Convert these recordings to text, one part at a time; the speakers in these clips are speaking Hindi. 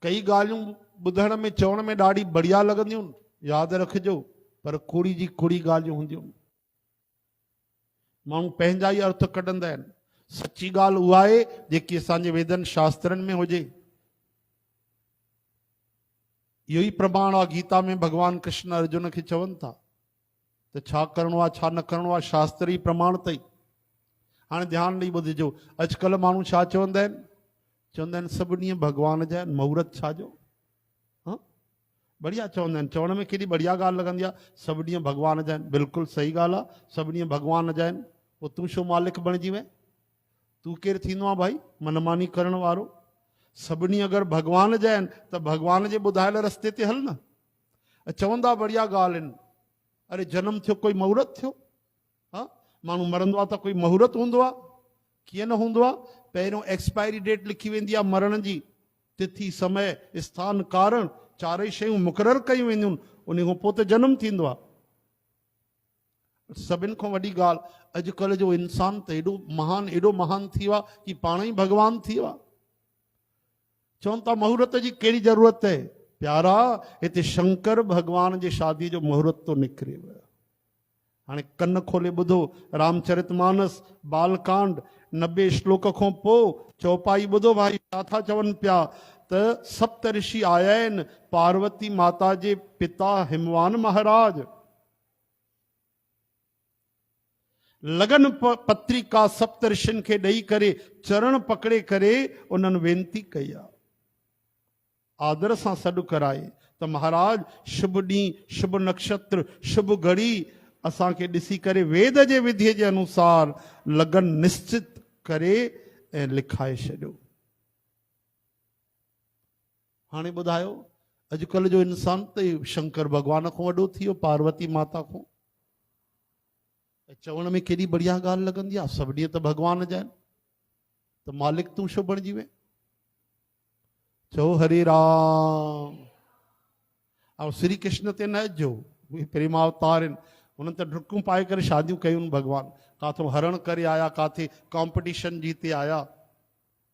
कई ॻाल्हियूं ॿुधण में चवण में ॾाढी बढ़िया लॻंदियूं, यादि रखिजो, पर कुड़ी जी कुड़ी ॻाल्हियूं हूंदियूं। माण्हू पंहिंजा ई अर्थ कढंदा आहिनि। सची ॻाल्हि उहा आहे जेकी असांजे वेदनि शास्त्रनि में हुजे। इहो ई प्रमाण आहे, गीता में भॻवान कृष्ण अर्जुन खे चवनि था त छा करिणो आहे छा न करिणो आहे, शास्त्र ई प्रमाण अथई। हाणे ध्यानु ॾेई ॿुधिजो, अॼुकल्ह माण्हू छा चवंदा आहिनि, चवंदा आहिनि सभु ॾींहं भॻवान जा आहिनि, मुहूर्त छा जो। बढ़िया चवंदा आहिनि, चवण में केॾी बढ़िया ॻाल्हि लॻंदी आहे, सभु ॾींहं भॻवान जा आहिनि। बिल्कुलु सही ॻाल्हि आहे, सभु ॾींहं भॻवान जा आहिनि। पोइ तूं छो मालिक बणिजी वएं? तूं केरु थींदो आहे भाई मनमानी करण वारो? सभिनी अगरि भॻवान जा आहिनि त भॻवान जे ॿुधायल रस्ते ते हल न। चवंदा बढ़िया ॻाल्हि आहिनि, अरे जनम थियो कोई मुहूर्त थियो? हा, माण्हू मरंदो आहे त कोई मुहूर्त हूंदो आहे? कीअं न हूंदो आहे? पहिरियों एक्सपायरी डेट लिखी वेंदी आहे मरण जी, तिथि समय स्थान कारण चारई शयूं मुक़ररु कयूं वेंदियूं, उन खां पोइ त जनम थींदो आहे। सभिनि खां वॾी ॻाल्हि, अॼुकल्ह जो इंसान त एॾो महान थी वियो आहे कि पाण ई भॻवान थी वियो आहे। चवनि था मुहूर्त जी कहिड़ी ज़रूरत आहे? प्यारा, हिते शंकर भॻवान जे शादी जो मुहूर्त तो निकिरे वियो। हाणे कन खोले ॿुधो, रामचरितमानस बालकांड 90 श्लोक खां पोइ चौपाई ॿुधो भाई, छा था चवनि पिया त सप्त ऋषि आया आहिनि पार्वती माता जे पिता हिमवान महाराज। लगन पत्रिका सप्त ऋषियुनि खे ॾेई करे चरण पकड़े करे उन्हनि वेनती कई आहे, आदर सां सॾु कराए त महाराज शुभ ॾींहुं, शुभ नक्षत्र, शुभ घड़ी असांखे ॾिसी करे वेद जे विधीअ जे अनुसार लगन निश्चित करे ऐं लिखाए छॾियो। हाणे ॿुधायो, अॼुकल्ह जो इंसान त शंकर भॻवान खां वॾो थी वियो, पार्वती माता खां। चवण में केॾी बढ़िया ॻाल्हि लॻंदी आहे, सभु ॾींहं त भॻवान जा आहिनि, त मालिक तूं छो बणिजी वएं? चओ हरे राम। ऐं श्री कृष्ण ते न अचिजो, उहे प्रेमावतार आहिनि, उन्हनि त डुकूं पाए करे शादियूं कयूं भॻवान, काथों हरण करे आया, काथे कॉम्पिटिशन जीते आया।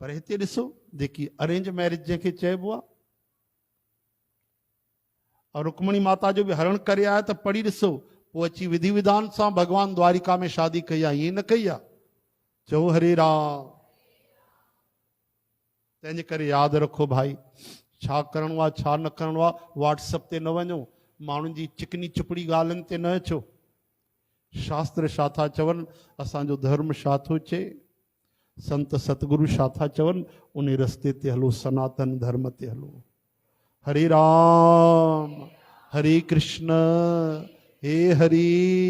पर हिते ॾिसो, जेकी अरेंज मैरिज जंहिंखे चइबो आहे, और रुक्मणी माता जो बि हरण करे आया त पढ़ी ॾिसो, पोइ अची विधि विधान सां भॻवान द्वारिका में शादी कई आहे, ईअं न कई आहे। चओ हरे राम। तंहिंजे करे यादि रखो भाई, छा करिणो आहे छा न करिणो आहे व्हाट्सएप ते न वञो, माण्हुनि जी चिकनी चुपड़ी ॻाल्हियुनि ते न अचो। शास्त्र छा था चवनि, असांजो धर्म छा थो चए, संत सतगुरु छा था चवनि, उन रस्ते ते हलो, सनातन धर्म ते हलो। हरे राम, हरे कृष्ण, हे हरि।